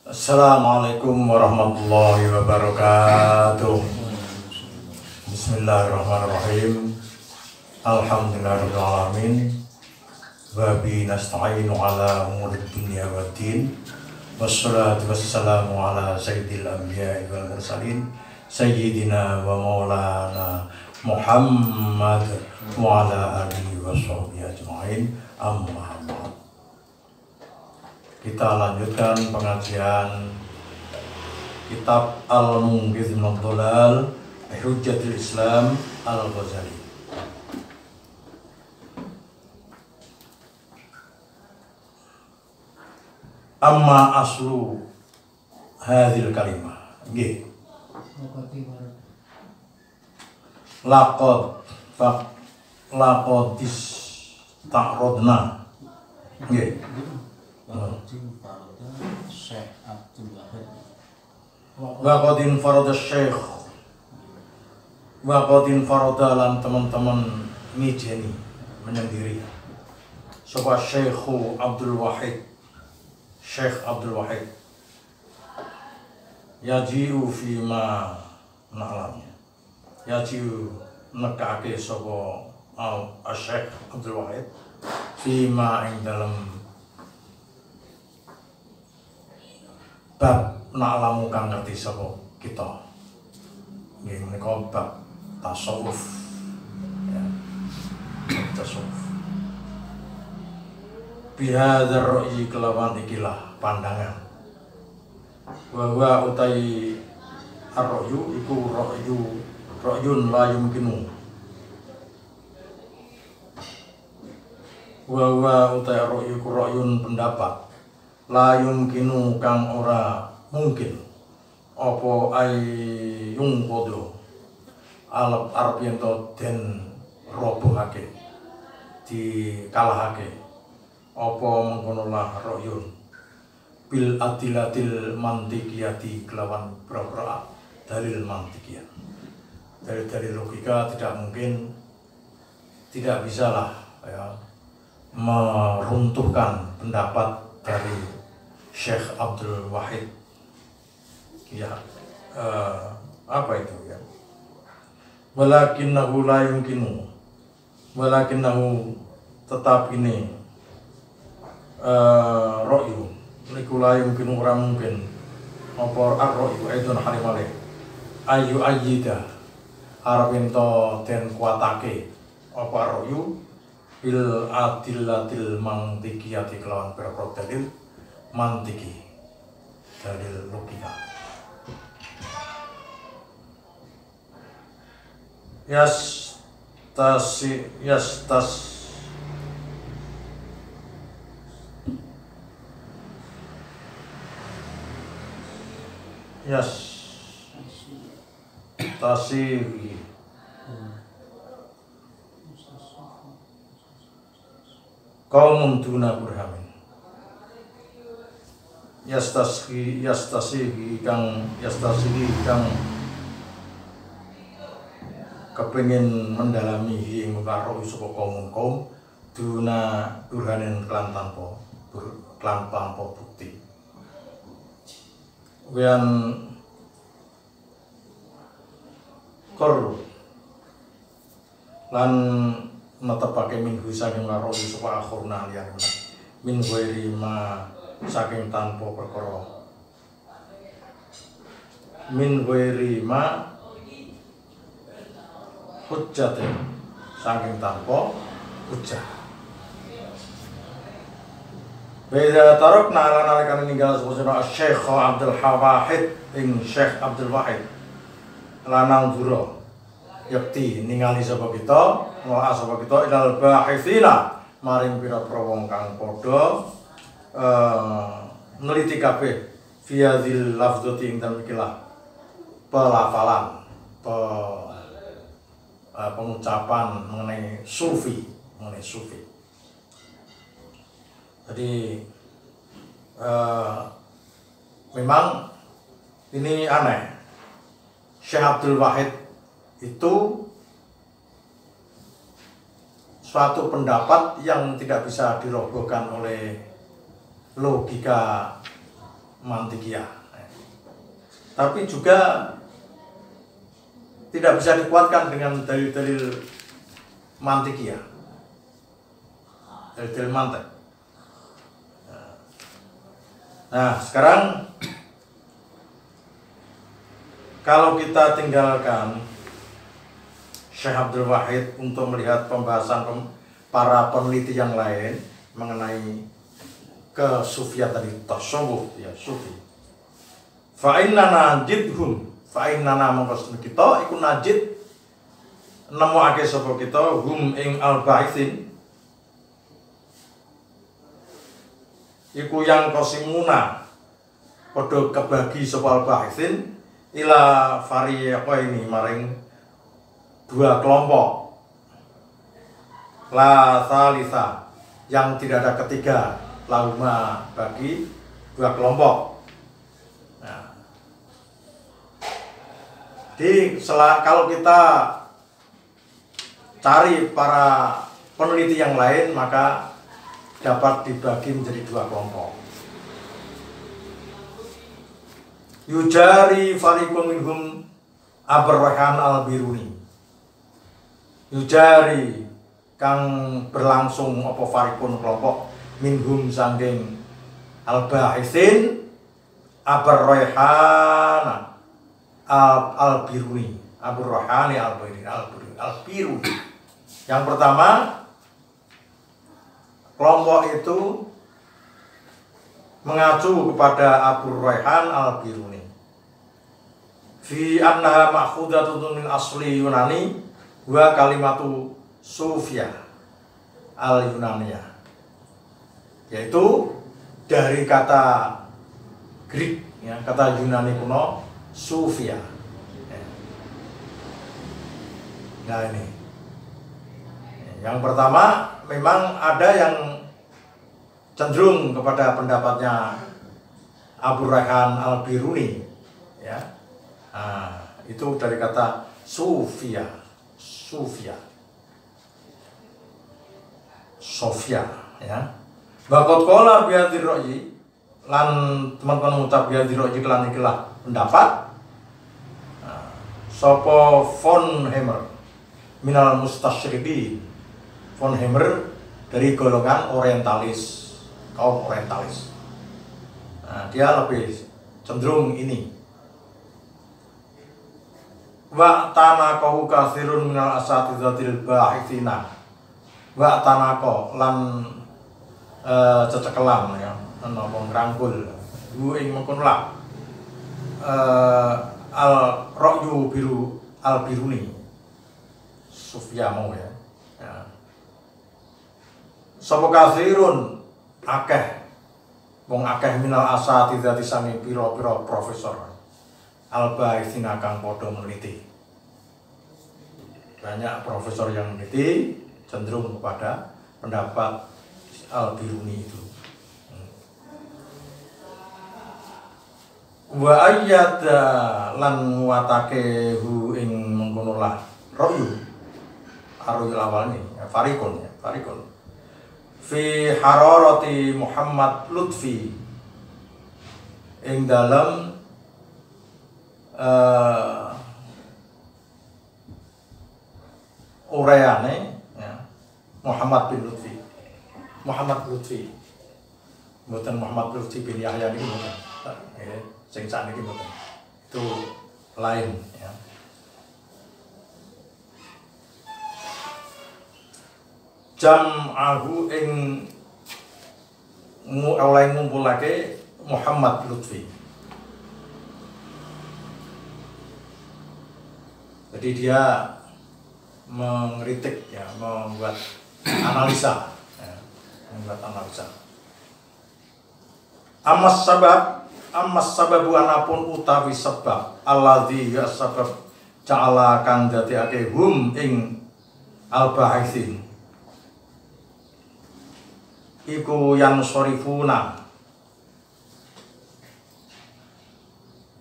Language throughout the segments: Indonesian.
Assalamualaikum warahmatullahi wabarakatuh. Bismillahirrahmanirrahim. Alhamdulillahirabbil alamin. Wa bi nasta'inu ala umuri dunya waddin. Wassalatu wassalamu ala sayyidil anbiya'i wal mursalin sayyidina wa maulana Muhammad wa ala alihi wa sahbihi ajma'in. Amma ba'd. Kita lanjutkan pengajian kitab Al-Munqidh min Ad-Dhalal Hujjatul Islam Al-Ghazali. Amma aslu hadhil kalimah. Nggih. Laqadis ta'rodna. Nggih. Waqadin farada syekh Waqadin farada lan teman-teman ngijeni menyendiri sapa Syekh Abdul Wahid yaji'u fima na'lamnya yaji'u nekake sapa Syekh Abdul Wahid fima ing dalam bab na'lamu kang ngerti sapa kita. Nggih menika bab tasawuf. Ya. Tasawuf. Bihadzal ra'yi kelawan ikilah pandangan. Wa huwa utai ar-ra'yu iku ra'yun la yumkinu. Wa huwa utai ar-ra'yu iku ra'yun pendapat la yumkinu kang ora mungkin apa ayung podo alap arep yen to den robohake dikalahake apa mengkono lah ra'yun bil adilatil mantiqiyati kelawan pro-pro dalil mantiqiyah. Dari logika tidak mungkin, tidak bisalah ya meruntuhkan pendapat dari Syekh Abdul Wahid. Ya, apa itu ya? Walakinnahu la yumkinu. Walakinnahu tetap ini ra'yu. Niku la yumkinu ora mungkin. Apa ar-ra'yu aidun halimale. Ayu ayyida. Arep ento den kuatake. Apa ra'yu bil adillatil mantiqiyati kelawan pira-pira dalil mantiki. Dalil logika. Tasiri qaumun duna burhamin. Yastasihi kang kepengin mendalami ing karo saka kaum duna burhanin kelan tanpa bukti. Wian kor lan netepake minggu saking karo saka akhirna liyan min ghairi ma saking tanpa perkara min ghairi ma hujjatin saking tanpa hujjah. Beda tarok nalan-nalan ninggal sapa Syekh Abdul Wahid ing Syekh Abdul Wahid lanang dura yakti ningali sapa kita ngolah sapa kita ilal bahitsina maring pira-pira wong kang padha neliti kabeh fiadzil lafdzati ing dalem ikilah pelafalan pengucapan mengenai sufi. Jadi memang ini aneh. Syekh Abdul Wahid itu suatu pendapat yang tidak bisa dirobohkan oleh logika mantikia. Tapi juga tidak bisa dikuatkan dengan dalil-dalil mantikia, dalil-dalil mantek. Nah, sekarang kalau kita tinggalkan Syekh Abdul Wahid untuk melihat pembahasan para peneliti yang lain mengenai kesufian tadi, tasawuf ya, sufi. Fa innana najidhum, fa innana mongko kita iku najid nemokake sapa kita hum ing al-baitsin iku yang kosimuna padha kebagi sapa al-baitsin ila fariqaini maring dua kelompok, la salisa yang tidak ada ketiga, lauma bagi dua kelompok. Nah, jadi kalau kita cari para peneliti yang lain maka dapat dibagi menjadi dua kelompok. Yujari fariqun minhum Abar-Rayhan al-Biruni. Yujari kang berlangsung apa fariqun kelompok minhum sanggeng al-Bahisin Abar-Rayhan al-Biruni. Abar-Rayhan al-Biruni. Yang pertama, kelompok itu mengacu kepada Abar-Rayhan al-Biruni. Fi annaha ma'khudatun min asli Yunani wa kalimatu Sufia al-Yunaniyah, yaitu dari kata Greek ya, kata Yunani kuno Sufia. Nah ini yang pertama, memang ada yang cenderung kepada pendapatnya Abar-Rayhan al-Biruni ya. Nah, itu dari kata Sufia ya. Bakot kola biadir roji lan teman-teman ucap biadir roji kelan ikilah pendapat sopo von Hammer minal mustasyriqin. Von Hammer dari golongan orientalis, kaum orientalis. Nah, dia lebih cenderung ini. Wa tanaqahu katsirun minal asatizatil bahitsina. Wa tanaqo lan cecekelan ya, napa ngrangkul. Ku ing mengkono lah. Al-Ra'yu biru al-Biruni. Sufya mau ya. Sapa katsirun akeh wong akeh minal asatizati sami pira-pira profesor al-baitsina kang padha meneliti. Banyak profesor yang meneliti cenderung kepada pendapat al-Biruni itu. Wa ayyada lan nguatake hu ing mengkono lah ra'yu arul awal ini ya, farikun fi hararati Muhammad Lutfi ing dalam urayane ya, Muhammad Lutfi mboten Muhammad Lutfi bin Yahya niki mboten sing sakniki mboten, itu lain ya. Jam'ahu ing oleh ngumpulake Muhammad Lutfi. Jadi dia mengkritik ya, membuat analisa ya, Amas sababu anapun utawi sebab alladzi ya sabab ja'ala kang dadekake hum ing al-baitsin iku yang sorifuna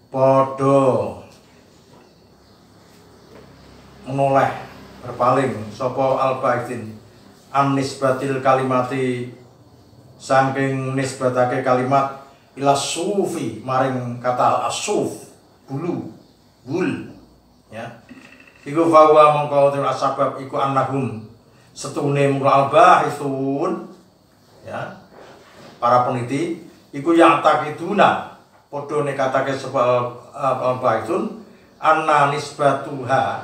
podo menoleh berpaling sopo al-baitsin an nisbatil kalimati saking nisbatake kalimat ila sufi maring kata asuf bulu bul ya iku fawa mongko asbab iku annahum setune mural bahithun ya para peneliti iku yang takiduna padha nekatake sebab bahithun anna nisbatuha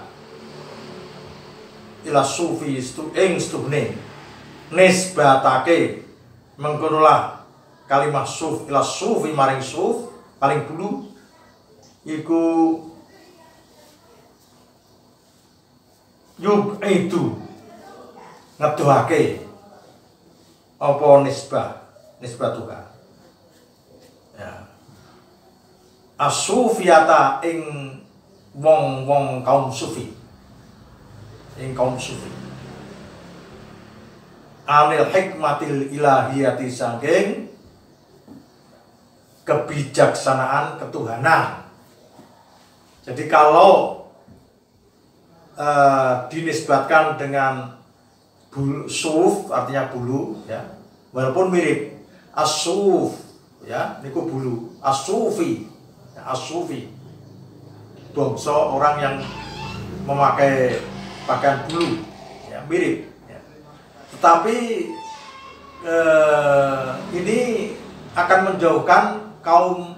ila sufi ing stune nisbatake mengkonolah kalimah suf ila sufi maring suf paling bulu iku yub itu ngeduhake apa nisbatuha ya asufiyata ing wong kaum sufi anil hikmatil ilahiyati saking kebijaksanaan ketuhanan. Jadi kalau dinisbatkan dengan suf artinya bulu ya walaupun mirip asuf ya niku bulu asufi ya, asufi bangsa orang yang memakai pakaian bulu ya mirip ya. Tetapi ini akan menjauhkan kaum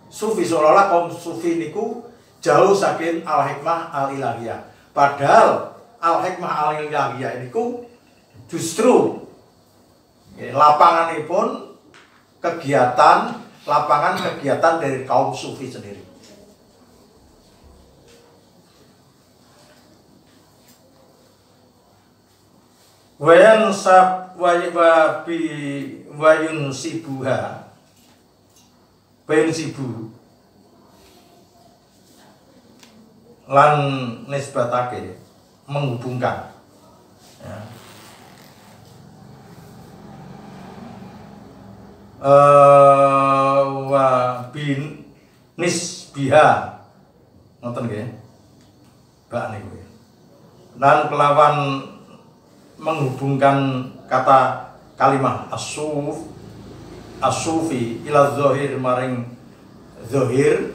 sufi seolah-olah kaum sufi niku jauh saking al-hikmah al-ilahiyah. Padahal al-hikmah al-ilahiyah niku justru ya, lapangan kegiatan dari kaum sufi sendiri. Wayan sab wayun sibuha sibu lan nisbatake menghubungkan ya. Wa bin nisbiha ngoten nggih bak niku lan kelawan menghubungkan kata kalimah asufi ila zahir maring zahiri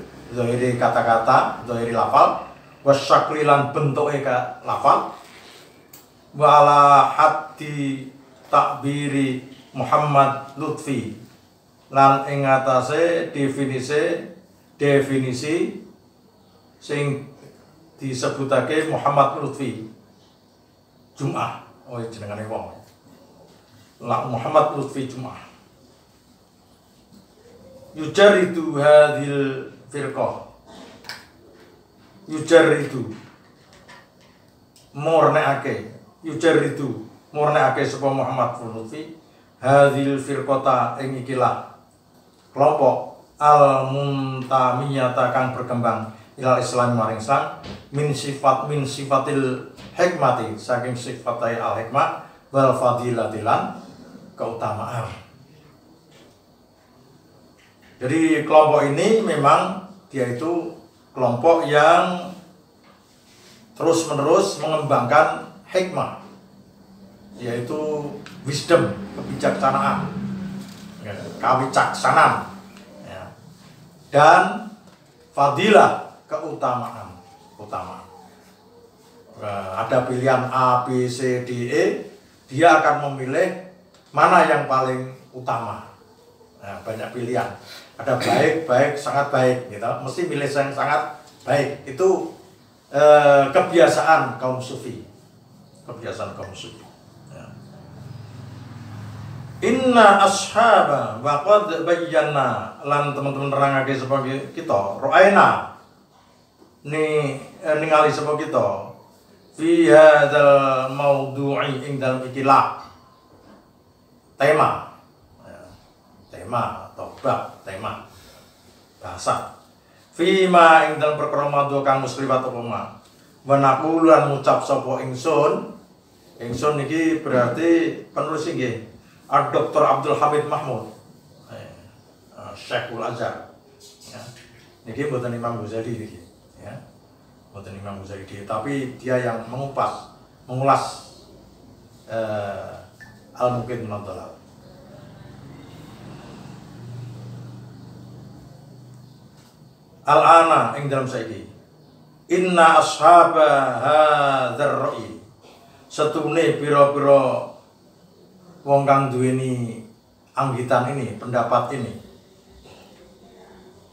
kata-kata zahiri lafal wasyakli lan bentuke ka lafal wala haddi takbiri Muhammad Lutfi lan ing atase definisi sing disebutake Muhammad Lutfi Jum'ah jenengane wong Muhammad Lutfi Jum'ah yujaridu hadhil firqah yujaridu murneake sapa Muhammad Lutfi hadhil firqata ing ikilah kelompok al-muntamiyata kang berkembang ilal Islam maring Islam min sifatil hikmati saking sifatai al-hikmah wal fadilatilan keutamaan. Jadi kelompok ini memang dia itu kelompok yang terus-menerus mengembangkan hikmah yaitu wisdom, kebijaksanaan, kawicaksanaan ya. Dan fadilah keutamaan. Ada pilihan A, B, C, D, E, dia akan memilih mana yang paling utama. Nah, banyak pilihan. Ada baik, sangat baik, gitu. Mesti milih yang sangat baik. Itu kebiasaan kaum sufi. Ya. Inna ashaba wa qad bayyana lan teman-teman nerangake sebagai kita ro'aina ningali sapa kita fi hadzal maudhu'i ing dalam ikilah tema atau bab tema bahasa fima ing dalam perkara madhu kang muslimat apa ma wa naqululan ngucap sapa ingsun niki berarti penulis nggih Dr. Abdul Hamid Mahmud Syekhul Azhar ya. Niki mboten Imam Ghazali niki ya. Mboten Imam Ghazali tapi dia yang mengulas al-mungkin menonton al-ana ing dalam saiki inna ashaba hadzal ra'i setune pira-pira wong kang duweni anggitan ini, pendapat ini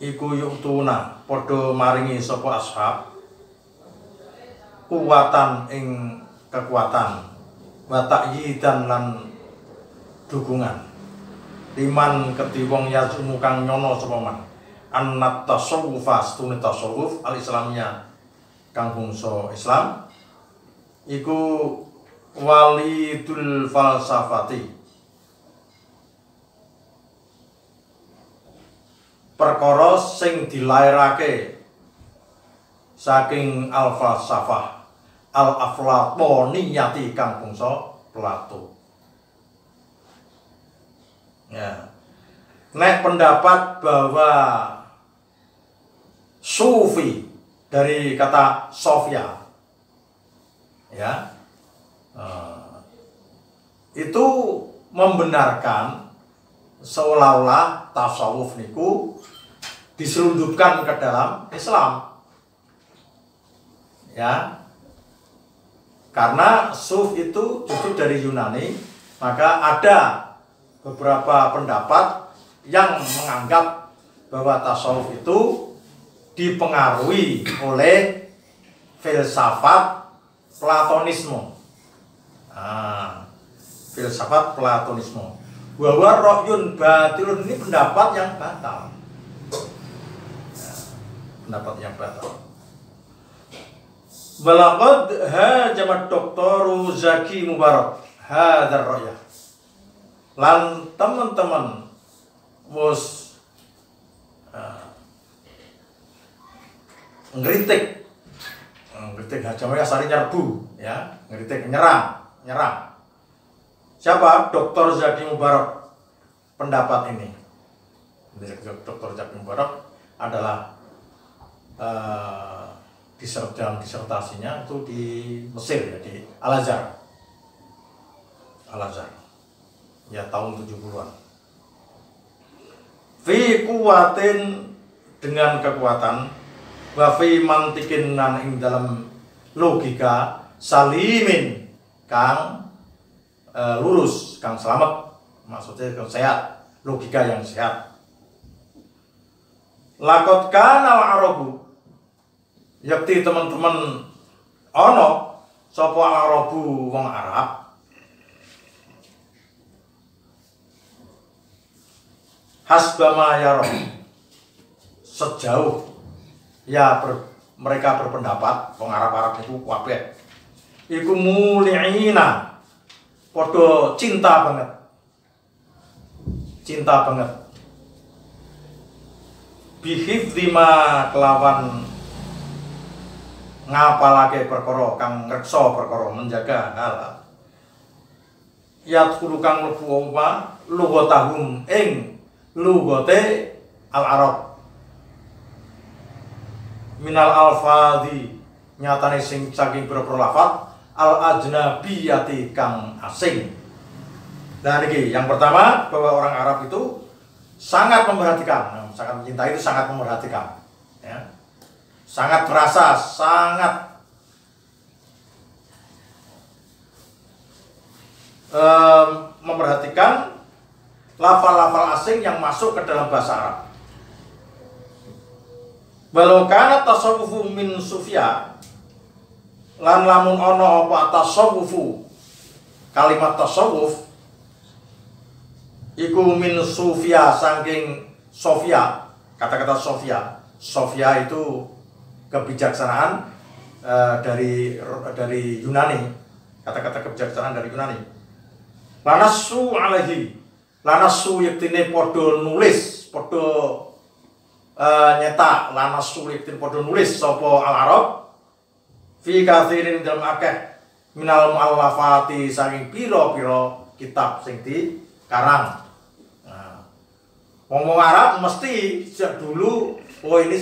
iku yuktuna padha maringi sapa ashab kuwatan ing kekuatan wa ta'yidan lan dukungan liman kedhi wong yazumu kang nyono sapa man annat tasawufa stune tasawuf al-islamiyah kang bangsa Islam iku walidul falsafati perkara sing dilairake saking al-falsafah al-aflatoniyati kang bangsa Plato. Ya. Nek pendapat bahwa sufi dari kata Sofia, ya, itu membenarkan seolah-olah tasawuf niku diselundupkan ke dalam Islam, ya, karena suf itu justru dari Yunani, maka ada beberapa pendapat yang menganggap bahwa tasawuf itu dipengaruhi oleh filsafat Platonisme. Filsafat Platonisme. Bahwa rohyun batilun ini pendapat yang batal. Pendapat yang batal. Balaqad hajamat doktoru Zaki Mubarak hadzal ra'ya. Lan teman-teman mus ngeritik hajamnya asari nyerbu, ya, ngeritik nyerang. Siapa? Dr. Zaki Mubarak pendapat ini. Dr. Zaki Mubarak adalah dalam disertasinya itu di Mesir, ya, di Al-Azhar. Ya, tahun 70-an. Fi kuwatin dengan kekuatan wa fi mantikin nan ing dalam logika salimin kang lurus, kang selamat, maksudnya kang sehat, logika yang sehat. Lakot kana arabu yakti teman-teman ono sapa arabu wong Arab hasbama yaro sejauh ya mereka berpendapat wong Arab itu kabeh iku muliina padha cinta banget bihifdzi ma kelawan ngapalake perkara kang ngreksa perkara menjaga hal yadkhulu kang mlebu apa lughatahum ing lugate al-Arab minal alfadhi nyatane sing saking pira-pira lafaz al-ajnabiyati kang asing. Nah ini yang pertama, bahwa orang Arab itu sangat memperhatikan, sangat mencintai itu sangat memperhatikan, ya. Sangat terasa, sangat memperhatikan lafal-lafal asing yang masuk ke dalam bahasa Arab. Walau kana tasawufu min sufya lan lamun ana apa tasawufu kalimat tasawuf iku min sufya saking Sofia, kata-kata Sofia itu kebijaksanaan dari Yunani, kata-kata kebijaksanaan dari Yunani. Lanasu alaihi, lanasu yektine podo nulis, podo nyetak, lanasu yektine podo nulis sopo al-Arab fi kathirin dalam akeh minal mu'allafati saking piro-piro kitab sing dikarang. Ngomong Arab mesti sejak dulu, oh ini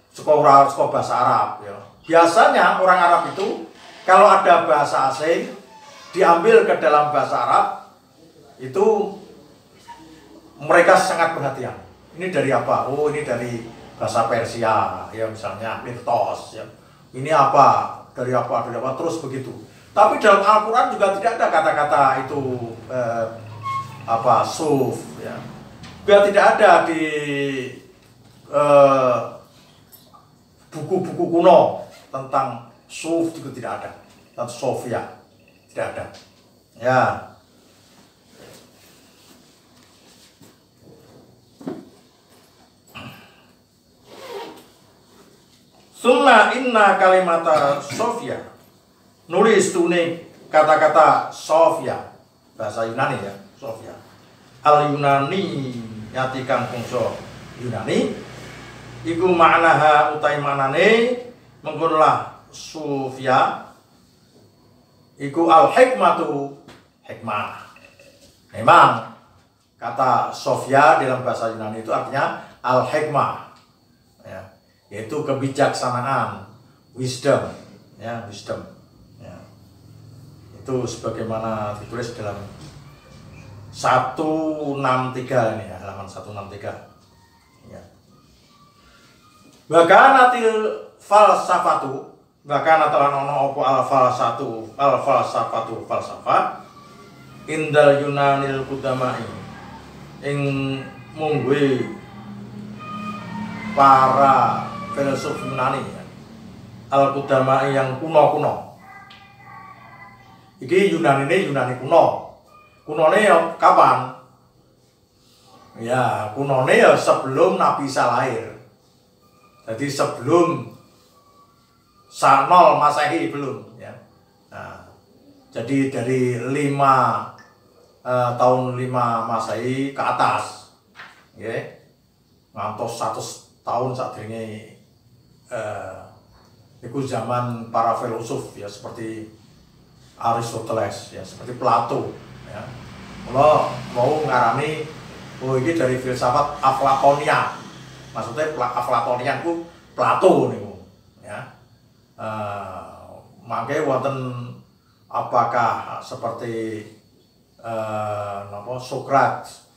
sekolah bahasa Arab, ya. Biasanya orang Arab itu kalau ada bahasa asing diambil ke dalam bahasa Arab itu mereka sangat perhatian. Ini dari apa? Oh ini dari bahasa Persia, ya misalnya mitos, ya. Ini apa, dari apa, terus begitu. Tapi dalam Al-Quran juga tidak ada kata-kata itu suf, ya. Juga tidak ada di buku-buku kuno tentang suf juga tidak ada, tentang Sofia tidak ada, ya. Summa inna kalimata Sofia, nulis tuni kata-kata Sofia, bahasa Yunani ya, Sofia. Al Yunani yati kang bangsa Yunani, iku maknaha utai manane menggunalah Sofia, iku al hikmatu, hikmah. Memang kata Sofia dalam bahasa Yunani itu artinya al hikmah, ya. Yaitu kebijaksanaan, wisdom, ya, wisdom, ya. Itu sebagaimana ditulis dalam 163 ini ya, halaman 163, ya. Bakanatil falsafatu, bakana telan ono opo al falsafatu falsafah indal Yunanil Qudamai, ing mungguhe para filsuf Yunani, ya. Al-Qudamai yang kuno-kuno. Iki Yunani ini Yunani kuno. Kunone ya kapan? Ya, kunone ya sebelum Nabi Isa lahir. Jadi sebelum 0 Masehi belum, ya. Nah, jadi dari 5 tahun 5 Masehi ke atas, ya. Ngantos 100 tahun saat ini itu zaman para filsuf, ya, seperti Aristoteles, ya, seperti Plato, ya. Kalau mau ngarani ini dari filsafat Aflatonia, maksudnya Aflatonian itu Plato nih, ya. Makanya wonten apakah seperti Sokrates,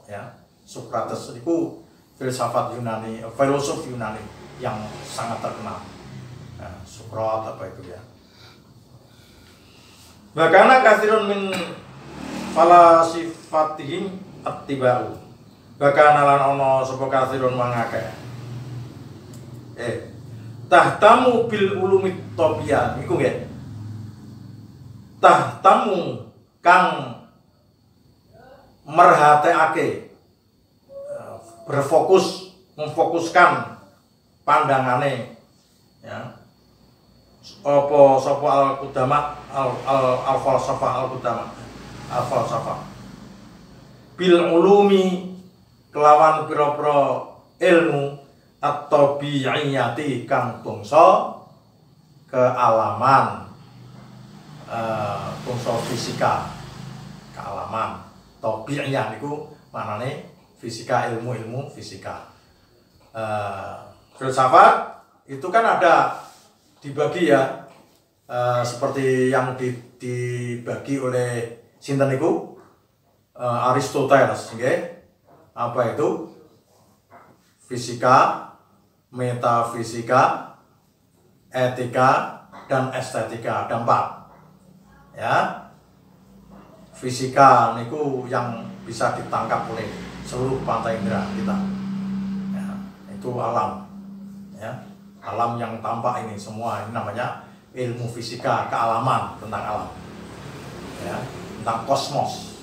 ya. Sokrates itu filsafat Yunani, filosof Yunani yang sangat terkenal. Nah, Sokrates apa itu, ya. Bahkan kathirun min falasifatihim attiba'u. Bahkan lan ono sapa kathirun mangake. Tahtamu bil ulumit tobiyah iku nggih. Tahtamu kang merhatekake, memfokuskan pandangane, ya. Apa sapa al-qudama al-falsafah al-qudama al-falsafah bil ulumi kelawan pira-pira ilmu at-tabi'iyati kang bangsa kealaman, bangsa fisika, kealaman. Tabi'iyah niku manane fisika, ilmu fisika. Filsafat itu kan ada dibagi, ya, seperti yang dibagi oleh sinten niku Aristoteles, nggih. Apa itu? Fisika, metafisika, etika, dan estetika. Ada 4, ya. Fisika niku yang bisa ditangkap oleh seluruh panca indera kita, ya, itu alam, ya. Alam yang tampak ini semua, ini namanya ilmu fisika, kealaman tentang alam, ya, tentang kosmos.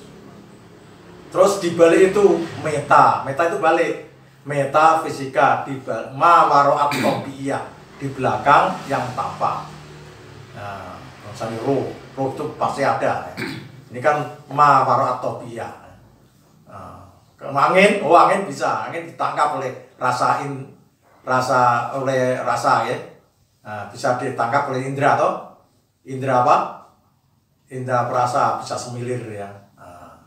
Terus di balik itu meta itu balik, metafisika di balik, ma waro'at tobiyah, di belakang yang tampak. Nah, misalnya roh itu pasti ada, ya. Ini kan ma waro'at tobiyah. Angin, angin bisa, angin ditangkap oleh rasa, ya. Nah, bisa ditangkap oleh indera, toh. Indera apa? Indera perasa, bisa semilir, ya. Nah,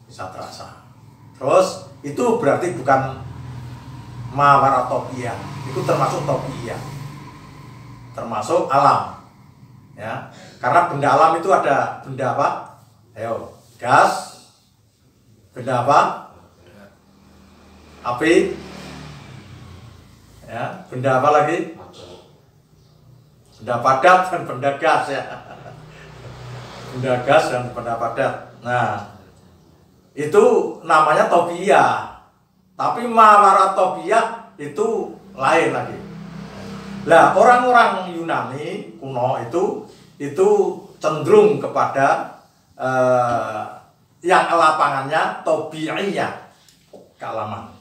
bisa terasa. Terus itu berarti bukan mawaratopia, itu termasuk topia, termasuk alam, ya. Karena benda alam itu ada benda apa? Ayo, gas, benda apa? Api, Ya, benda apa lagi? Benda padat dan benda gas ya. Benda gas dan benda padat. Nah, itu namanya topia. Tapi mawaratopia itu lain lagi. Lah, orang-orang Yunani kuno itu cenderung kepada yang lapangannya tobi'iyah, kealaman.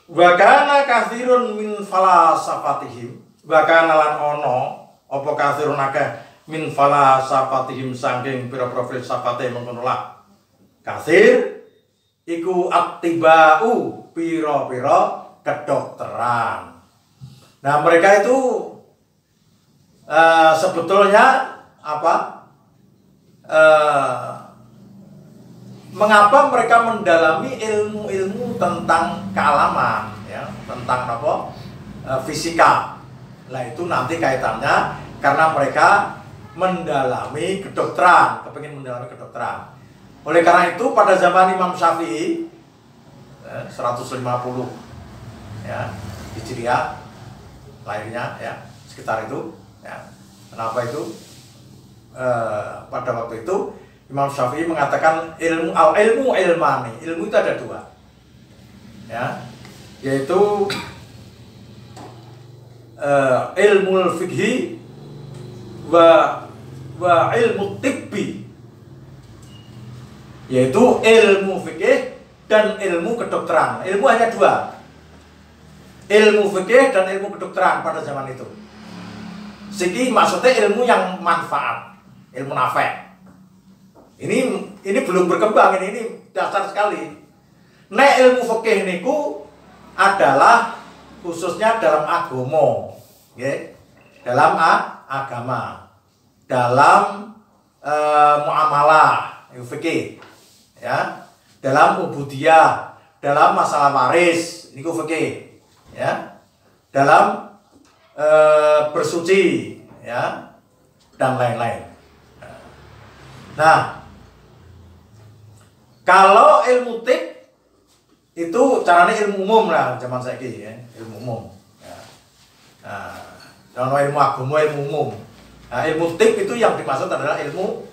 Wa kana katsirun min falasafatihim, wa kana lan ono apa katsirun akeh min falasafatihim saking pira-pira filsafate mengkono lah. Katsir iku attiba'u pira-pira kedokteran. Nah, mereka itu sebetulnya apa? Mengapa mereka mendalami ilmu-ilmu tentang kealaman, ya, tentang apa? Fisika. Nah, itu nanti kaitannya karena mereka mendalami kedokteran, kepingin mendalami kedokteran. Oleh karena itu pada zaman Imam Syafi'i 150 ya Hijriah lahirnya, ya, sekitar itu, ya. Kenapa itu? Pada waktu itu Imam Syafi'i mengatakan ilmu ilmani, ilmu itu ada dua, ya, yaitu ilmu fikhi wa ilmu tibbi, yaitu ilmu fikih dan ilmu kedokteran. Ilmu hanya dua, ilmu fikih dan ilmu kedokteran pada zaman itu. Siki maksudnya ilmu yang manfaat, ilmu nafek. Ini belum berkembang, ini dasar sekali. Nek ilmu fikih niku adalah khususnya dalam agama, ya, dalam agama, dalam muamalah fikih, ya, dalam ubudiyah, dalam masalah waris niku fikih, ya, dalam bersuci, ya, dan lain-lain. Nah, kalau ilmu tib itu caranya ilmu umum lah zaman saiki, ya, ilmu umum. Ya. Nah, kalau ilmu agama ilmu umum. Nah, ilmu tib itu yang dimaksud adalah ilmu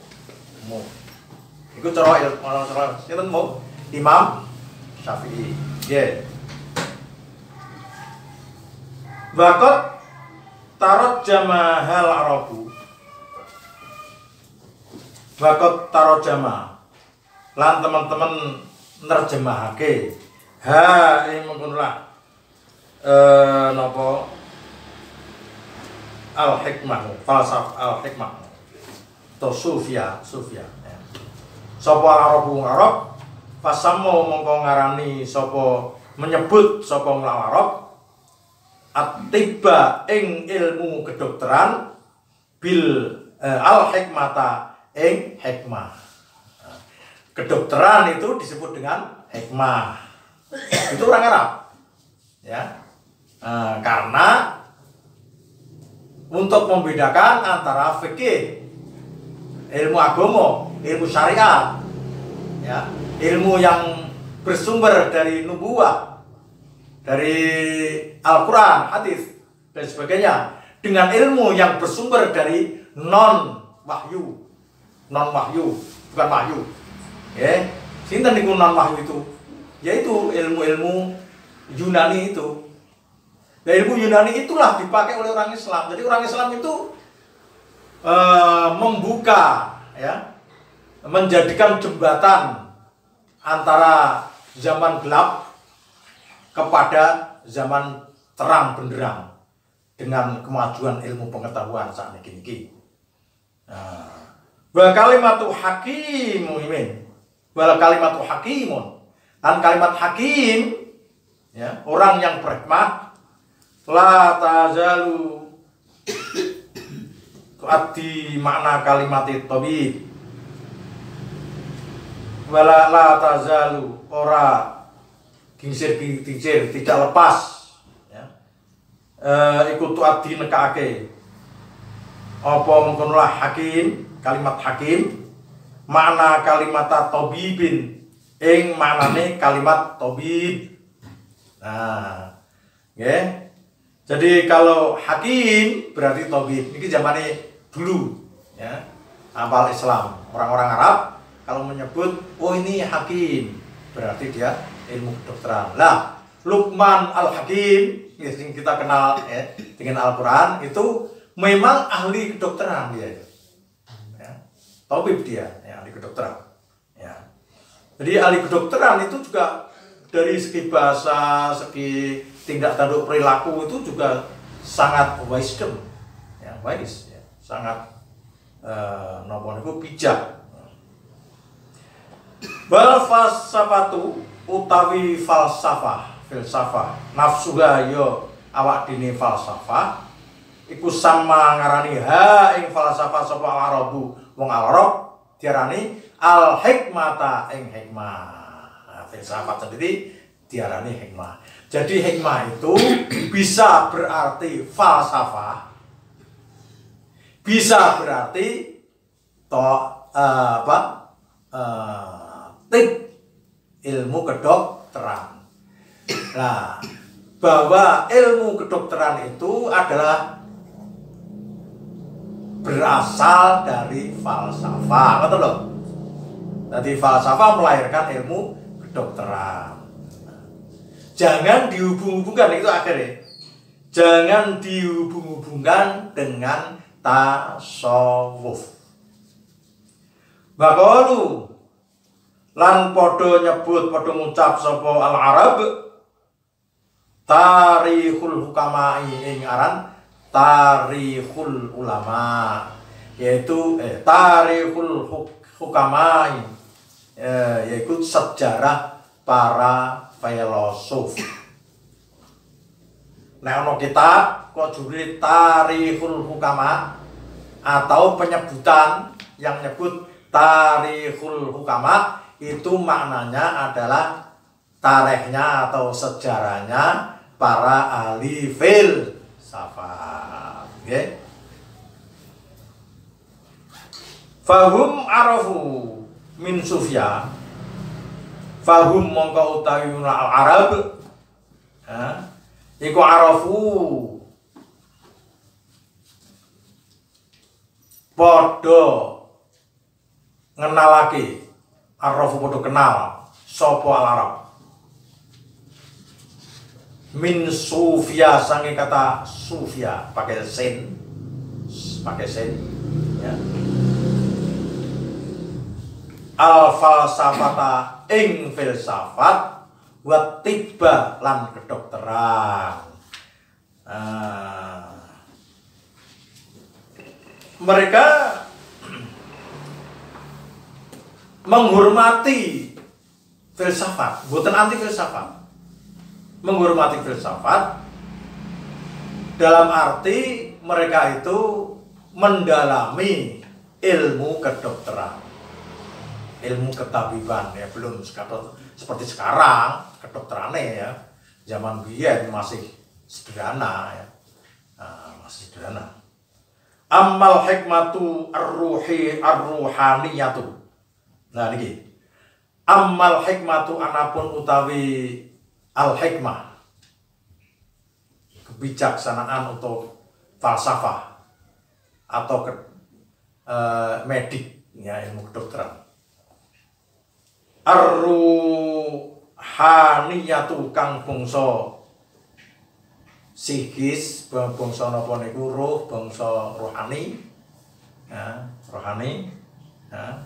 umum. Itu cara ilmu Imam Syafi'i. Ya. Wakot tarot jamahal arabu. Wakot tarot jamah. Lan teman-teman nerjemahake ha ing mengkonolah napa al-hikmah, falsafah al-hikmah atau sufia ya. Sapa al-arabu Arab fasammo mongko ngarani sapa menyebut sapa Arab at-tibba ing ilmu kedokteran bil al-hikmata ing hikmah. Kedokteran itu disebut dengan hikmah. Itu orang Arab, ya, karena untuk membedakan antara fikih, ilmu agama, ilmu syariat, ya, ilmu yang bersumber dari nubuwah, dari Al-Quran, hadis dan sebagainya, dengan ilmu yang bersumber dari non wahyu, bukan wahyu. Ya, sinten niku non wahyu itu, yaitu ilmu-ilmu Yunani itu. Nah, ilmu Yunani itulah dipakai oleh orang Islam. Jadi orang Islam itu membuka, ya, menjadikan jembatan antara zaman gelap kepada zaman terang benderang dengan kemajuan ilmu pengetahuan saat ini. Wa kalimatu hakimun. Wal kalimatu hakimun, dan kalimat hakim, ya, orang yang berhikmah, la tazalu tuaddi makna kalimat tabib, wala la tazalu ora gingsir tidak lepas, ya, ikut tuaddi nekake apa mengkonolah hakim, kalimat hakim, makna kalimat tabibin ing maknane kalimat tabib. Nah, nggih. Jadi kalau hakim berarti tabib. Ini zamane dulu ya. Awal Islam, orang-orang Arab kalau menyebut oh ini hakim berarti dia ilmu kedokteran. Lah, Luqman Al-Hakim yang kita kenal ya, dengan Al-Qur'an itu memang ahli kedokteran dia. Ya. Tabib dia, ya, ahli kedokteran. Ya. Jadi ahli kedokteran itu juga dari segi bahasa, segi tindak tanduk perilaku itu juga sangat wisdom, ya, wise, ya, sangat nopo niku bijak. Bal falsafatu utawi filsafah nafsuha yo awak dene falsafah iku sama ngarani ha ing falsafah sapa Arabu wong Arab diarani al hikmata ing hikmah. Nah, filsafat sendiri diarani hikmah. Jadi hikmah itu bisa berarti falsafah, bisa berarti tip ilmu kedokteran. Nah, bahwa ilmu kedokteran itu adalah berasal dari falsafah, betul loh. Jadi falsafah melahirkan ilmu kedokteran. Jangan dihubung-hubungkan, itu akhirnya. Jangan dihubung-hubungkan dengan tasawuf. Bakalu lan podo nyebut podo ngucap sapa al-Arab tarikhul hukamai ing aran tarikhul ulama, yaitu tarikhul hukamai, yaitu sejarah para filosof. Nah, ono kitab kok judulnya Tarikhul Hukama atau penyebutan yang nyebut Tarikhul Hukama itu maknanya adalah tarikhnya atau sejarahnya para ahli filsafat. Okay? Fahum arafu min Sufyan. Fahum mongko utawi al-Arab iku arafu padha ngenalake, arafu padha kenal sapa al-Arab min Sufya, sange kata Sufya pakai sen ya. Al falsafata ing filsafat wa tibba lan kedokteran. Mereka menghormati filsafat, bukan anti filsafat. Menghormati filsafat dalam arti mereka itu mendalami ilmu kedokteran, ilmu ketabiban ya, belum seperti sekarang kedokterannya ya. Zaman biyen masih sederhana ya. Masih sederhana. Amal hikmatu ar-ruhaniyatu. Nah niki. Amal hikmatu anapun utawi al-hikmah, kebijaksanaan untuk falsafah atau medik ya, ilmu kedokteran. Ar-ruhaniyatu kang bangsa psikis, bangsa napa niku ruh, bangsa rohani. Ya, rohani. Ya.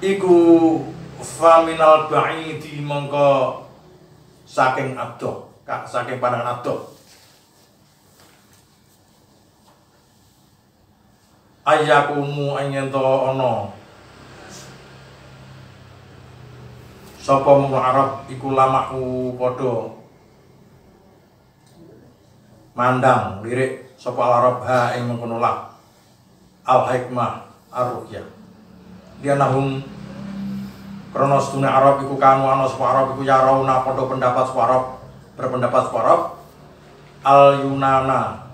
Iku faminal ba'idi mongko saking adoh, saking pandangan adoh. Ayakumu ingin to ono sapa mung Arab iku lamaku padha mandang lirik sapa Arab ha ing mengkono lah al hikmah ar-ruhyah dia nahum kronos dunia Arab iku kanu ana sapa Arab iku yarauna padha pendapat sapa Arab berpendapat sapa Arab al Yunana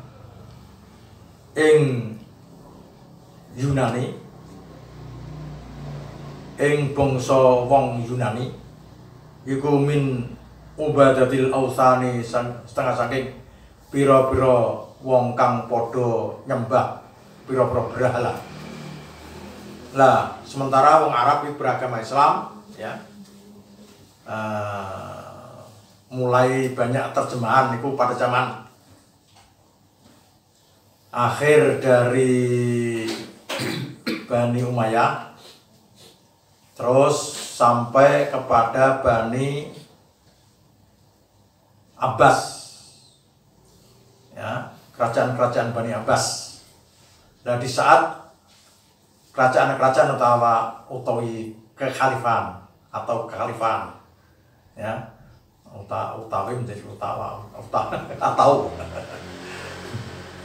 ing Yunani ing bangsa wong Yunani iku min ubadatil ausani setengah saking pira-pira wong kang padha nyembah pira-pira berhala. Lah, sementara wong Arab itu beragama Islam, ya, mulai banyak terjemahan itu pada zaman akhir dari Bani Umayyah, terus sampai kepada Bani Abbas, ya, kerajaan-kerajaan Bani Abbas. Nah, di saat kerajaan-kerajaan utawi kekhalifahan atau kekhalifahan, ya, utawi menjadi atau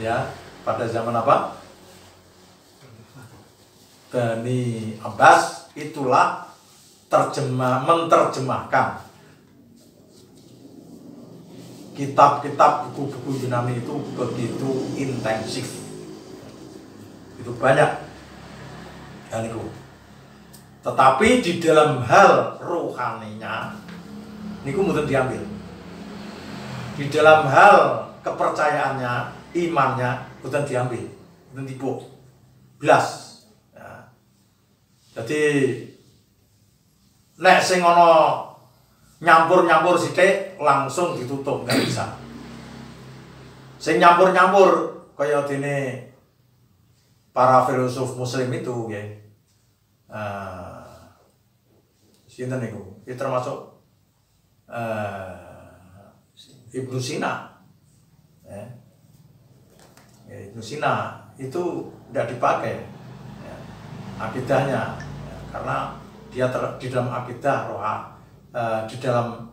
ya, pada zaman apa? Bani Abbas itulah menerjemahkan kitab-kitab buku-buku Yunani itu begitu intensif, itu banyak. Dan itu. Tetapi di dalam hal rohaninya niku mboten diambil. Di dalam hal kepercayaannya, imannya mboten diambil, mboten tipu. Blas. Ya. Jadi nek sing ana nyampur-nyampur sithik langsung ditutup, nggak bisa. Sing nyampur-nyampur kaya dene para filosof muslim itu, ya. Sinten niku? Itu termasuk Ibnu Sina. Ya. Ibnu Sina itu tidak dipakai, ya, akidahnya, ya, karena dia di dalam akidah di dalam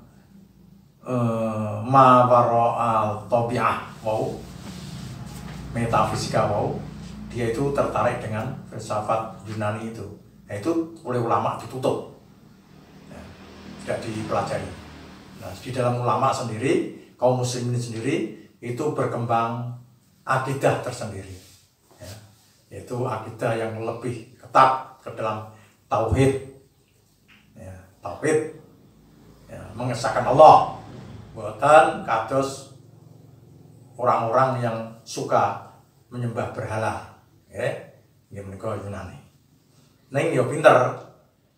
mawara tabi'ah mau metafisika mau, dia itu tertarik dengan filsafat Yunani itu. Nah, itu oleh ulama ditutup, ya, tidak dipelajari. Nah, di dalam ulama sendiri, kaum muslimin sendiri itu berkembang akidah tersendiri, ya, yaitu akidah yang lebih ketat ke dalam tauhid, ya, tauhid, ya, mengesahkan Allah, bukan kados orang-orang yang suka menyembah berhala, ya, yang menika Yunani. Neng yo pinter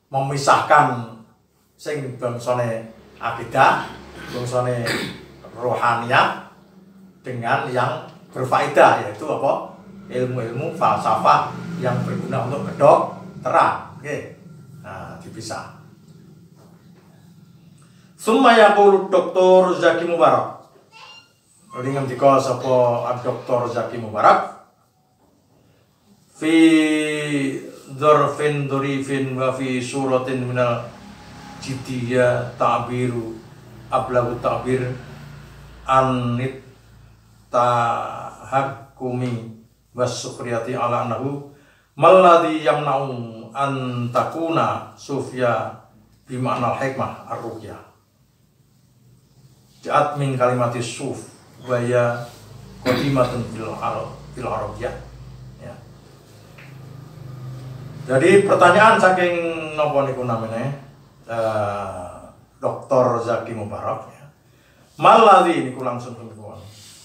memisahkan sing bangsane akidah, bangsane rohaniah dengan yang berfaedah, yaitu apa? Ilmu-ilmu falsafah yang berguna untuk kedokteran. Oke. Nah, dipisah. Summa yaqulu Dr. Zaki Mubarak. Lagi ngendika sapa Dr. Zaki Mubarak fi dzarfin dzurifin wa fi suratin minal jidiyya ta'biru ablagu ta'bir anit tahakkumi was sukhriyati ala annahu malladhi yamna'u an takuna sufya bima'nal hikmah ar-ruqyah ja'at min kalimati suf wa ya qadimatun fil arabiyyah. Jadi pertanyaan saking napa niku namanya Dr. Zaki Mubarak, ya. Malladzi niku langsung niku.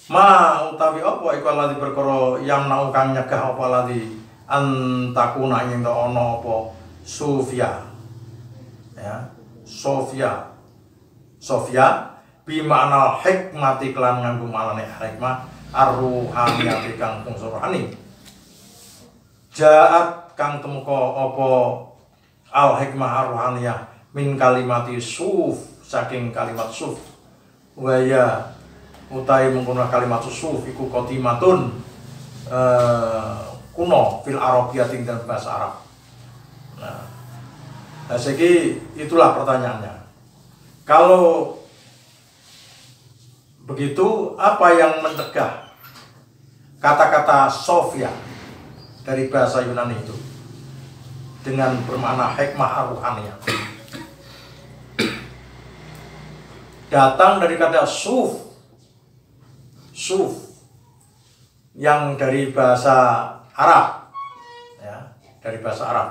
Ma utawi apa iku alladzi perkara yang nau kang nyegah apa alladzi antakuna ing ana apa sufya. Ya, Sofia bi makna hikmati kelan nganggo maknane hikmah ar-ruhaniyati kang unsur rohani. Jaat kang temeka apa al hikmah ar-ruhaniyah min kalimati suf saking kalimat suf waya utai menggunakan kalimat suf iku qadimatun kuno fil arabiyyah dalam bahasa Arab. Nah, segi itulah pertanyaannya. Kalau begitu, apa yang mencegah kata-kata Sofia dari bahasa Yunani itu dengan bermakna hikmah ar-ruhaniyah datang dari kata suf yang dari bahasa Arab, ya, dari bahasa Arab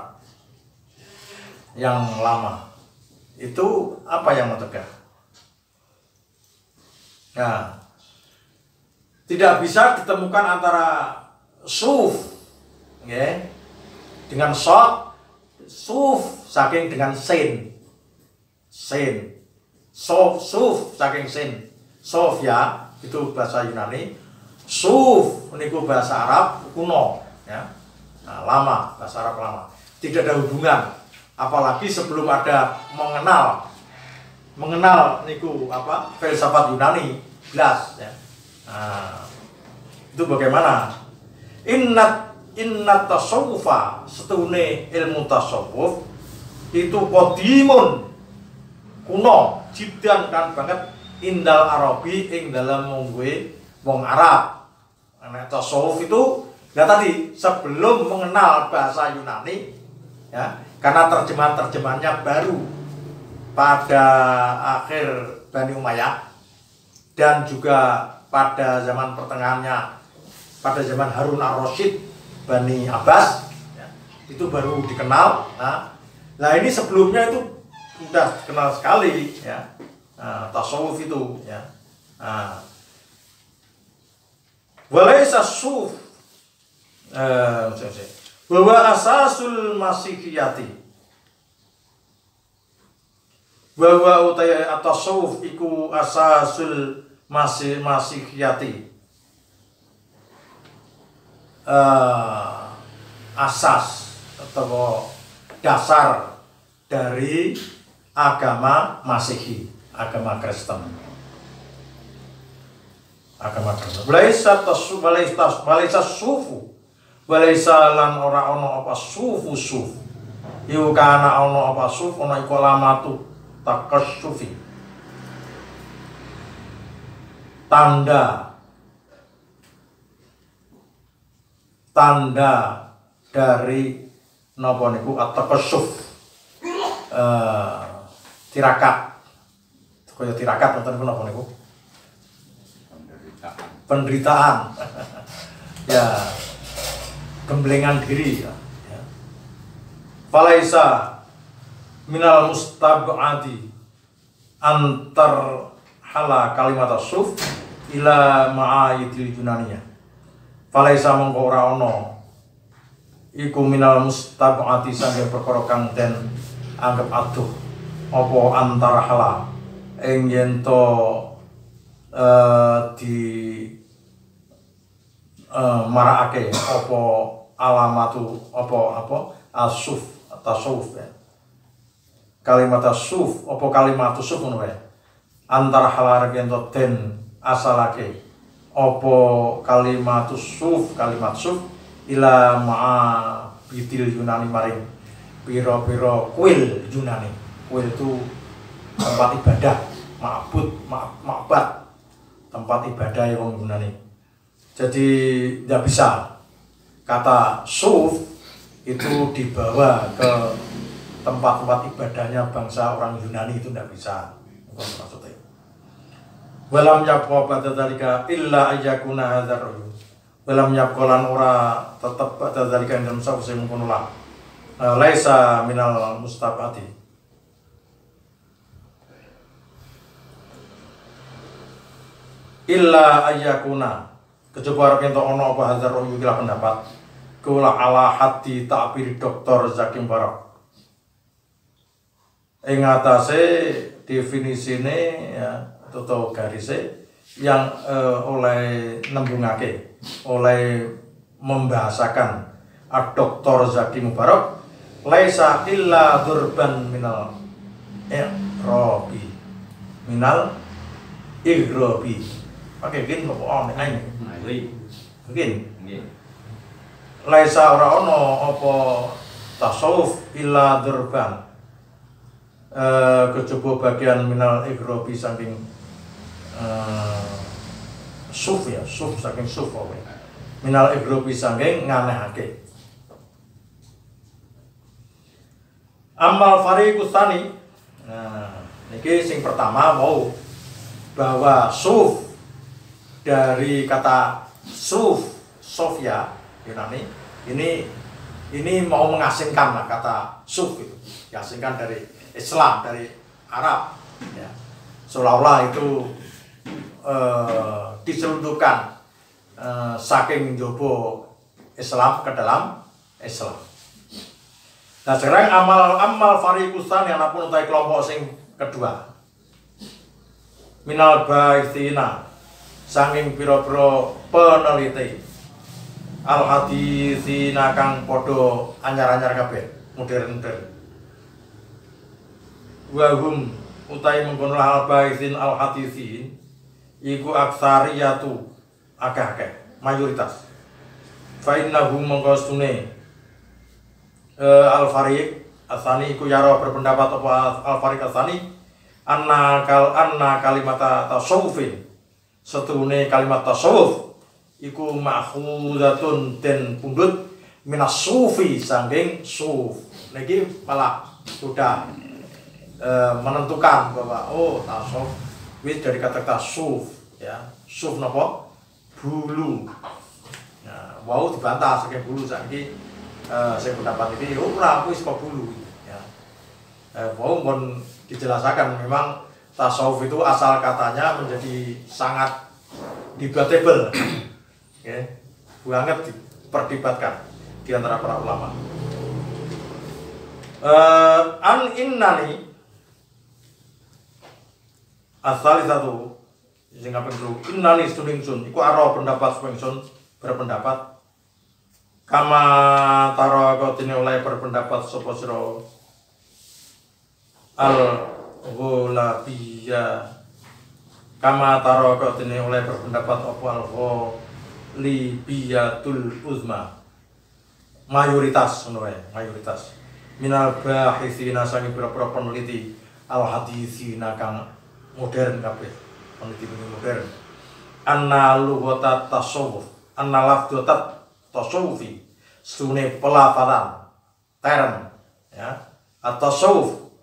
yang lama. itu apa yang mencegah? Nah, tidak bisa ditemukan antara suf, okay, dengan sod, suf saking dengan sin, suf saking sin, Sofia itu bahasa Yunani, suf niku bahasa Arab kuno, ya, nah, lama, bahasa Arab lama, tidak ada hubungan, apalagi sebelum ada mengenal niku apa filsafat Yunani belas, ya. Nah, itu bagaimana? Innat tasawufa, setune ilmu tasawuf itu qadimun, kuno, jidan kan banget, indal Arabi ing dalam wong Arab. Nah, tasawuf itu ya tadi sebelum mengenal bahasa Yunani, ya, karena terjemahannya baru pada akhir Bani Umayyah dan juga pada zaman pertengahannya, pada zaman Harun ar-Rasyid, Bani Abbas, ya, itu baru dikenal. Nah ini sebelumnya itu sudah dikenal sekali, ya, tasawuf itu, ya. Walaysa suf bahwa asasul masihiyati, bahwa utai tasawuf iku asasul masihiyati, asas atau dasar dari agama Masehi, agama Kristen. Agama Kristen. Walaisa sufu, walaisa lan ora ono apa sufu suf. Iku kana ono apa suf, ono iku alamatu takassufi. Tanda dari napa niku at-takassuf, tirakat. Kaya tirakat ngoten niku napa niku? Penderitaan. Ya, gemblengan diri, ya. Falaisa minal mustab'ati antar hala kalimat as-suf ila ma'ayidil Yunaniyah. Falaisa mongko ora ana iku minal mustab'ati sange perkara kang den anggap aduh apa antara hala ing yen to di marakake apa alamatu apa asuf tasawuf, ya. Kalimat asuf apa kalimat asuf ngono wae. Antara hala yen to den asalake apa kalimat suf ila ma'a bidil Yunani maring piro-piro kuil Yunani. Kuil itu tempat ibadah, ma'bad, tempat ibadah yang Yunani. Jadi tidak bisa kata suf itu dibawa ke tempat-tempat ibadahnya bangsa orang Yunani, itu tidak bisa. Itu maksudnya. Walam yabqa ba'da dzalika illa ayyakuna hadzal rajul. Walam yabqa lan ora tetep ba'da dzalika ing dalem sawise mengkono lah. Laisa minal mustabati. Illa ayyakuna, kejaba arep ento ana apa hadzal rajul iki pendapat. Kula ala hati ta'bir Dr. Zaki Mubarak. Ing atase definisine, ya, atau garisnya yang oleh nembungake, oleh membahasakan Dr. Zaki Mubarak, laisa illa durban minal ighrabi. Pakai gin apa on ae. Mungkin. Laisa ora ono apa tasawuf illa durban. Kejaba bagian minal ighrabi saking suf, ya, suf saking suf apa. Minal ighrabi saking nganehake. Amal fariqus tsani. Nah, niki sing pertama mau bahwa suf dari kata suf, Sofia Yunani, ini mau mengasingkan lah kata suf itu, diasingkan dari Islam, dari Arab ya. Seolah-olah itu diselundupkan saking jobo Islam ke dalam Islam. Nah sekarang amal fariqusan yang napun utai kelompok sing kedua. Minal baithina saking pira-pira peneliti. Al haditsina kang padha anyar-anyar kabeh, modern-modern. Wa hum utai mengkono al baitsin al haditsin iku aksariyatu akeh-akeh, mayoritas. Fa innahum mangkostune al-fariq asani iku yaro berpendapat apa al-fariq asani anna kalimata tasawufin setune kalimat tasawuf iku ma'khuzatun den pundhut minas sufi saking suf. Niki malah sudah menentukan bahwa tasawuf wis dari kata tasawuf ya. Suf napa? Bulu. Nah, wau dibantah saking bulu saiki saya pendapat ini ora wis kok bulu ya. Wau pun dijelaskan memang tasawuf itu asal katanya menjadi sangat debatable. Ya, banget diperdebatkan di antara para ulama. An innani asal satu sing kaping 3 innani stuningsun iku aro pendapat swingsun berpendapat kama taro kotine oleh berpendapat sapa sira al ghulabiyya kama taro kotine oleh berpendapat apa al libiyatul uzma mayoritas ngono wae mayoritas minal bahitsina sange pira-pira peneliti al haditsina kang modern kabeh peneliti modern anna lughatat tasawuf anna lafdzatat tasawufi sune pelafatan term ya at-tasawuf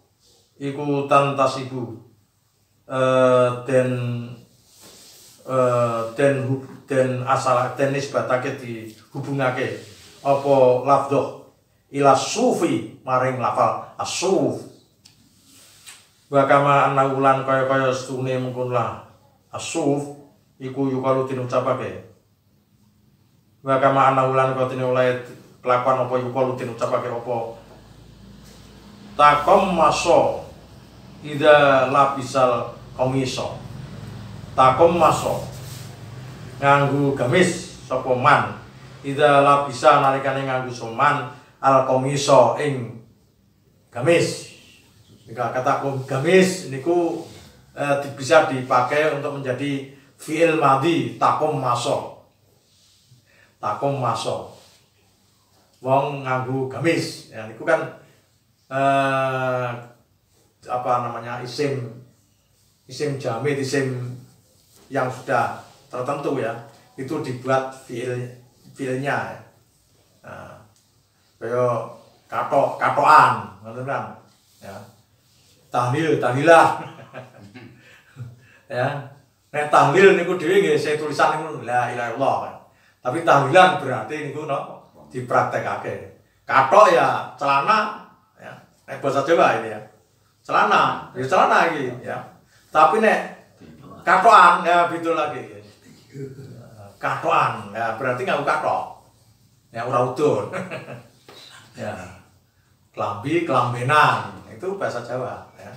iku tantasibu den asal den nisbatake dihubungake apa lafdhah ila sufi maring lafal as-suf wa kama anaulan kaya stune mengkon lah as-suf iku yukalu dinucapake wa kama anaulan kaya dene oleh kelakuan apa yukalu dinucapake apa takom maso ida lapisal komiso takom maso nganggu gamis sapa man ida la bisa nalikane nganggu soman al komiso ing gamis. Jika kata gamis niku bisa dipakai untuk menjadi fi'il madhi takom maso. Takom maso. Wong nganggu gamis. Ya niku kan apa namanya isim jamid, isim yang sudah tertentu ya, itu dibuat fiilnya ya. Nah, kayak katoan, ngerti kan? Ya. Tahlilah. Ya. Nek tahlil niku dhewe nggih saya tulisan niku la ilaha illallah kan. Tapi tahlilan berarti niku dipraktekake. Katok ya celana ya. Nek bahasa Jawa ini ya. Celana, ya celana iki ya. Tapi nek katoan ya beda lagi. Katoan ya berarti nganggo katok. Ya ora udun. Ya. Kelambenan itu bahasa Jawa ya.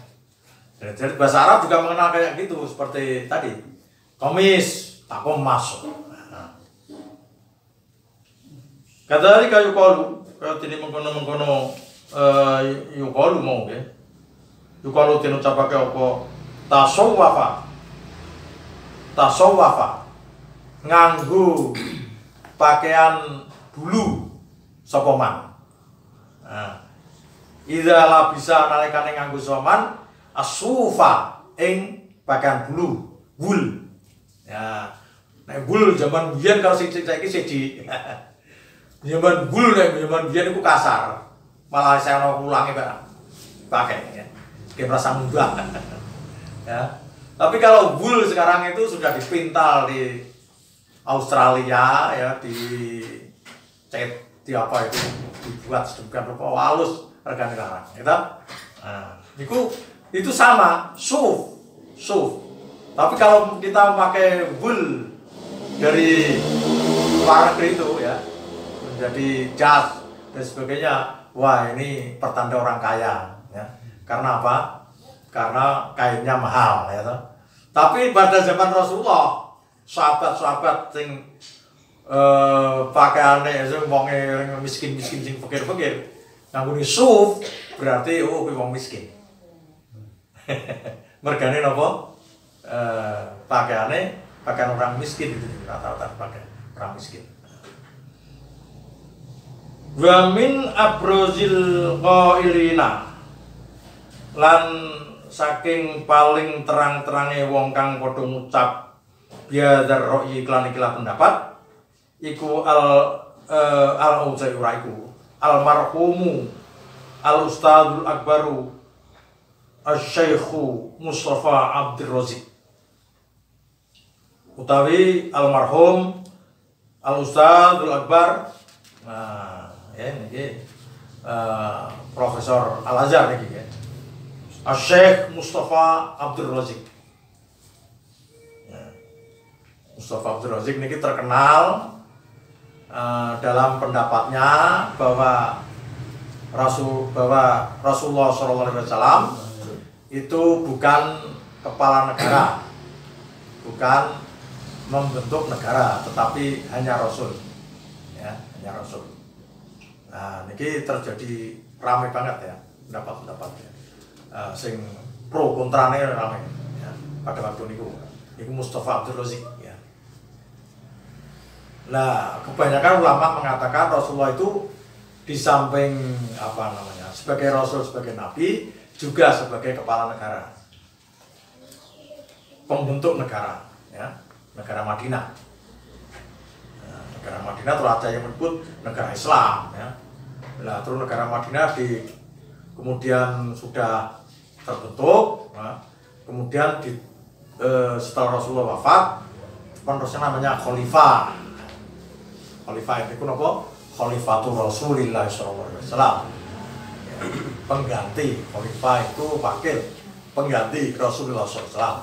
Jadi bahasa Arab juga mengenal kayak gitu seperti tadi. Komis, takom masuk. Kadari kayu kalu, kalau tini mengkono yukalu mau ya. Yukalu tino capake apa? Tasawwafa nganggu pakaian bulu sapa man. Nah, idza labisa nalikane nganggo soman asufa ing pakaian bulu wul. Ya, nek bulu zaman biyen karo saiki siji. Zaman bulu nek zaman biyen iku kasar. Malah saya ono ulange pakai ya. Kayak merasa mudah. Ya. Tapi kalau bulu sekarang itu sudah dipintal di Australia ya, di apa itu dibuat sedemikian rupa halus regane sekarang gitu. Nah, niku itu sama, suf. Tapi kalau kita pakai wool dari luar negeri itu ya, menjadi jas dan sebagainya, wah ini pertanda orang kaya ya. Karena apa? Karena kainnya mahal ya toh. Tapi pada zaman Rasulullah, sahabat-sahabat sing pakaiane sing wong miskin-miskin sing fakir-fakir nganggone suf, berarti oh kuwi wong miskin. Mergane napa? Pakaian orang miskin itu rata-rata pakai orang miskin. Wa min abrozil qailina, lan saking paling terang-terange wong kang padha ngucap biadzar ra'yi iklan ikilah pendapat iku al-Utsaiuraiku almarhumu al-Ustadzul Akbaru Asy-Syaikhu Mustafa Abdur Razik, utawi almarhum al-Ustadzul Akbar. Nah, ya niki Profesor Al-Azhar niki ya. Asy-Syaikh Mustafa Abdur Razik. Mustafa Abdur Razik niki terkenal dalam pendapatnya bahwa Rasulullah SAW itu bukan kepala negara, bukan membentuk negara, tetapi hanya Rasul, ya, hanya Rasul. Nah, niki terjadi ramai banget ya pendapat-pendapatnya, sing pro kontrane ramai ya, pada waktu niku Mustafa Abdur Razik ya. Nah, kebanyakan ulama mengatakan Rasulullah itu di samping apa namanya sebagai Rasul, sebagai Nabi, juga sebagai kepala negara, pembentuk negara, ya, negara Madinah. Nah, negara Madinah terus ada yang menyebut negara Islam, ya. Nah, terus negara Madinah kemudian sudah terbentuk, nah, kemudian setelah Rasulullah wafat, penerusnya namanya Khalifah. Khalifah itu apa? Khalifatul Rasulillah sallallahu alaihi wasallam. Pengganti Khalifah itu wakil pengganti Rasulullah SAW.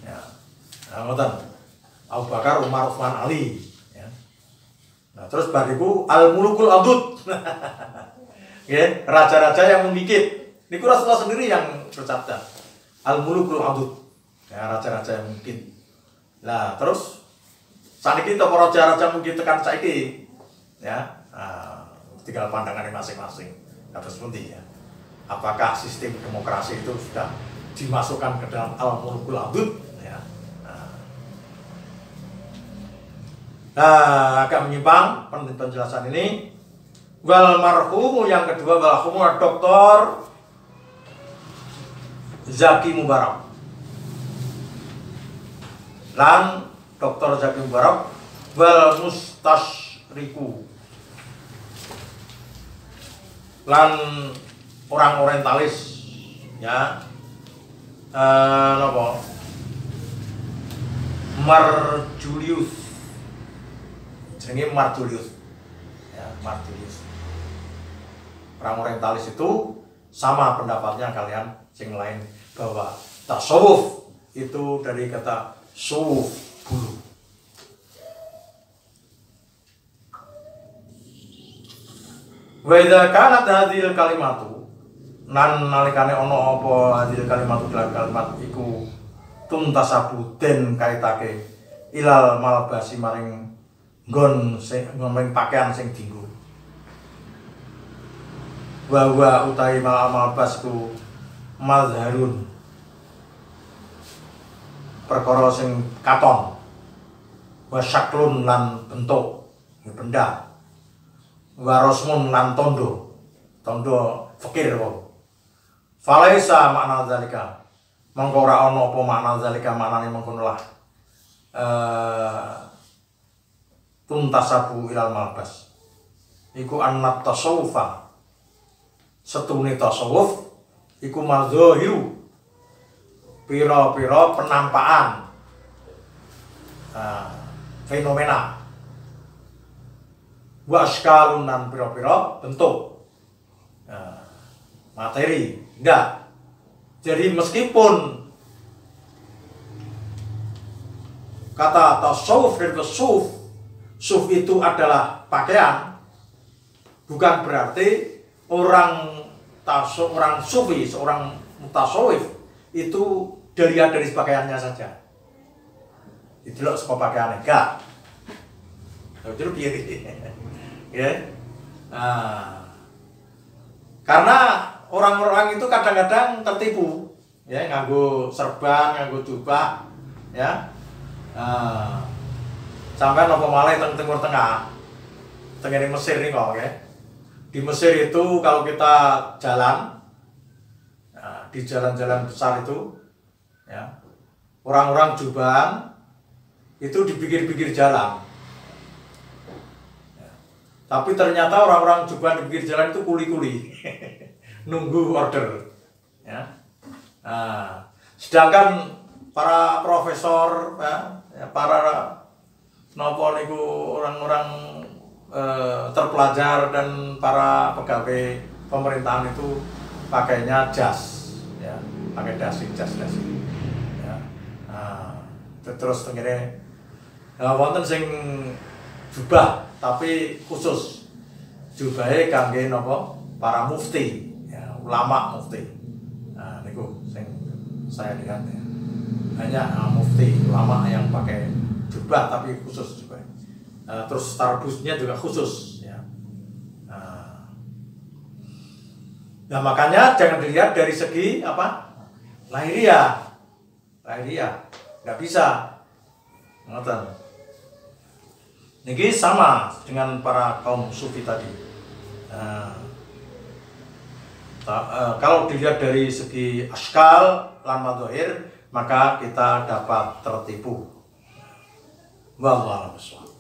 Ya. Nah, ngoten. Abu Bakar, Umar, Utsman, Ali. Ya. Nah, terus bariku al-mulukul adud. Ya, raja-raja yang memikir. Niku Rasulullah sendiri yang bersabda. Al-mulukul adud. Ya, raja-raja yang mungkin. Nah, terus saniki to raja-raja mungkin tekan saiki. Ya. Nah, tinggal pandangannya masing-masing. Terus pundi ya. Apakah sistem demokrasi itu sudah dimasukkan ke dalam al-mulkul adud ya. Nah, agak menyimpang penjelasan ini. Wal marhum yang kedua marhum Dr. Zaki Mubarak. Lan Dr. Zaki Mubarak wal mustasyriku, lan orang orientalis ya, napa Marjulius, jenenge Marjulius ya, Marjulius. Orang orientalis itu sama pendapatnya kalian yang lain, bahwa tasawuf itu dari kata suf, bulu. Wa idza kanat hadhil kalimatu, nan nalikane ana apa hadhil kalimatu kalimat iku tuntasabu den kaitake ilal malbasi maring nggon sing maring pakaian sing dienggo. Wa utahi malbasku mazharun, perkara sing katon, wa syaklun lan bentuk benda, warosmun lan tondo fakir wae. Falaisa makna zalika, mangko ora ana apa makna zalika, maknane mengkono lah tuntasabu ilal malbas iku annat tasawufa, setune tasawuf iku mazhahiru, pira-pira penampakan fenomena, wa askalun dan pira-pira bentuk materi, enggak Jadi meskipun kata tasawuf dan suf itu adalah pakaian, bukan berarti orang sufi, seorang mutasawif itu dilihat dari pakaiannya saja. Itu loh sebuah pakaiannya enggak. Itu biar ya. Karena orang-orang itu kadang-kadang tertipu, ya, nganggo serban, nganggo jubah, ya. Sampai nopo malah teng Timur Tengah, tengah Mesir nih kok, ya. Di Mesir itu kalau kita jalan, di jalan-jalan besar itu, ya, orang-orang jubahan itu di pinggir-pinggir jalan. Ya. Tapi ternyata orang-orang jubahan di pinggir jalan itu kuli-kuli, nunggu order. Ya. Sedangkan para profesor, ya, para nopo niku orang-orang terpelajar dan para pegawai pemerintahan itu pakainya jas, ya, pakai dasi, jas, ya. Terus tengene wonten sing jubah tapi khusus jubahe kangge nopo para mufti, ya, ulama mufti. Niku sing saya lihat, ya. Hanya mufti, ulama yang pakai jubah tapi khusus jubah. Terus tarbusnya juga khusus, ya. Nah makanya jangan dilihat dari segi apa lahiriah, nggak bisa. Ngoten. Niki sama dengan para kaum sufi tadi. Kalau dilihat dari segi askal lan madhahir, maka kita dapat tertipu. Wallahu a'lam bishawab.